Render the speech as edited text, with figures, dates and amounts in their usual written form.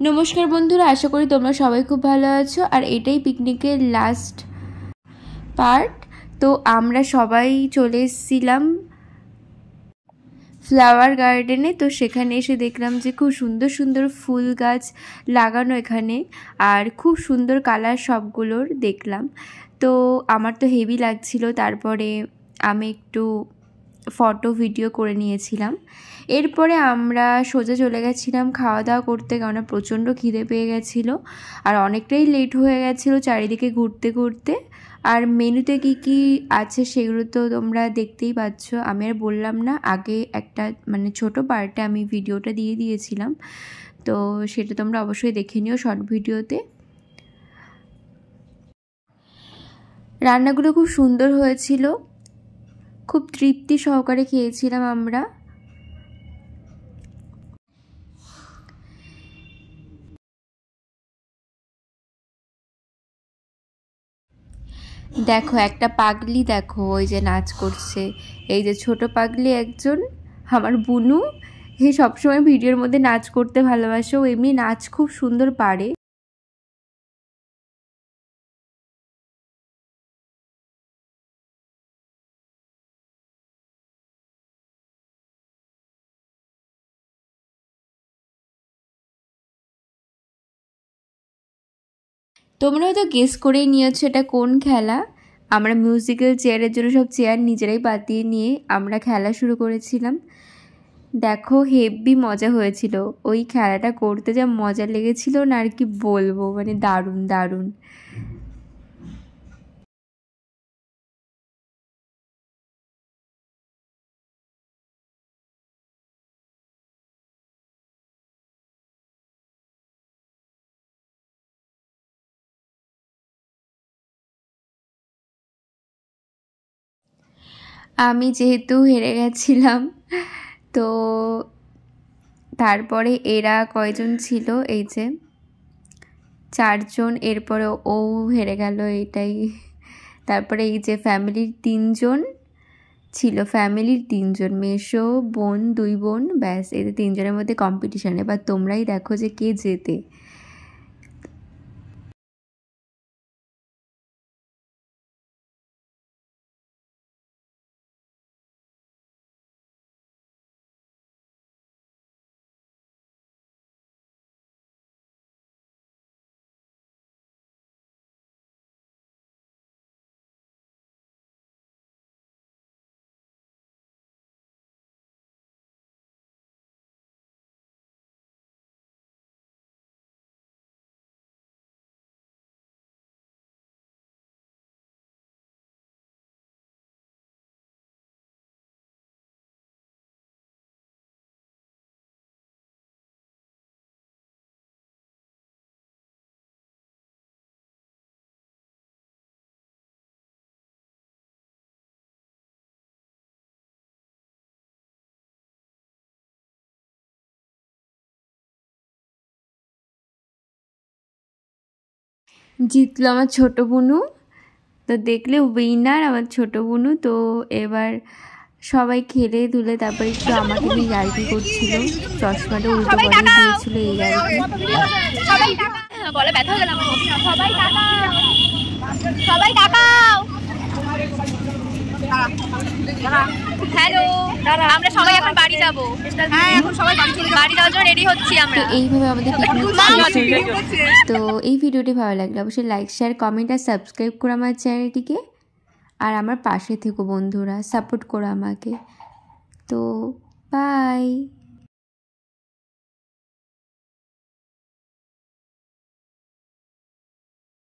নমস্কার বন্ধুরা, আশা করি তোমরা সবাই খুব ভালো আছো। আর এটাই পিকনিকের লাস্ট পার্ট। তো আমরা সবাই চলে এসেছিলাম ফ্লাওয়ার গার্ডেনে। তো সেখানে এসে দেখলাম যে খুব সুন্দর সুন্দর ফুল গাছ লাগানো এখানে, আর খুব সুন্দর কালার সবগুলোর দেখলাম। তো আমার তো হেভি লাগছিল। তারপরে আমি একটু ফটো ভিডিও করে নিয়েছিলাম। এরপরে আমরা সোজা চলে গেছিলাম খাওয়া দাওয়া করতে, কারণ প্রচণ্ড খিদে পেয়ে গেছিলো আর অনেকটাই লেট হয়ে গেছিলো চারিদিকে ঘুরতে ঘুরতে। আর মেনুতে কি কি আছে সেগুলো তো তোমরা দেখতেই পাচ্ছ, আমি আর বললাম না, আগে একটা ছোট পার্টে আমি ভিডিওটা দিয়ে দিয়েছিলাম, তো সেটা তোমরা অবশ্যই দেখে নিও শর্ট ভিডিওতে। রান্নাগুলো খুব সুন্দর হয়েছিল, খুব তৃপ্তি সহকারে খেয়েছিলাম আমরা। দেখো একটা পাগলি, দেখো ওই যে নাচ করছে, এই যে ছোট পাগলি একজন, আমার বুনু। এই সবসময় ভিডিওর মধ্যে নাচ করতে ভালোবাসে, ও এমনি নাচ খুব সুন্দর পারে। তোমরা হয়তো গেস করেই নিয়েছো এটা কোন খেলা। আমরা মিউজিক্যাল চেয়ারের জন্য সব চেয়ার নিজেরাই পাতিয়ে নিয়ে আমরা খেলা শুরু করেছিলাম। দেখো হেভি মজা হয়েছিল, ওই খেলাটা করতে যা মজা লেগেছিল না আর কি বলবো, দারুণ দারুণ। আমি যেহেতু হেরে গেছিলাম, তো তারপরে এরা কয়জন ছিল, এই যে 4 জন, এরপরে ও হেরে গেল এটাই। তারপরে এই যে ফ্যামিলির 3 জন ছিল, ফ্যামিলির 3 জন, মেসো বোন 2 বোন, ব্যাস এদের 3 জনের মধ্যে কম্পিটিশন। এবার তোমরাই দেখো যে কে জেতে। জিতলো আমার ছোট বুনু। তো দেখলে উইনার আমার ছোট বুনু। তো এবার সবাই খেলে ধুলে তারপরে একটু আমাকে নিয়ে ইয়ার্কি করছিল, চশমাটা উল্টো করে দিয়েছিল এই ইয়ার্কি। হ্যালো, আমরা সবাই এখন বাড়ি যাব। হ্যাঁ, এখন সবাই বাড়ি যাওয়ার জন্য রেডি হচ্ছি আমরা। তো এইভাবে আমাদের পিকনিক। তো এই ভিডিওটি ভালো লাগলে অবশ্যই লাইক, শেয়ার, কমেন্ট আর সাবস্ক্রাইব করো আমার চ্যানেলটিকে। আর আমার পাশে থেকো বন্ধুরা, সাপোর্ট করো আমাকে। তো বাই।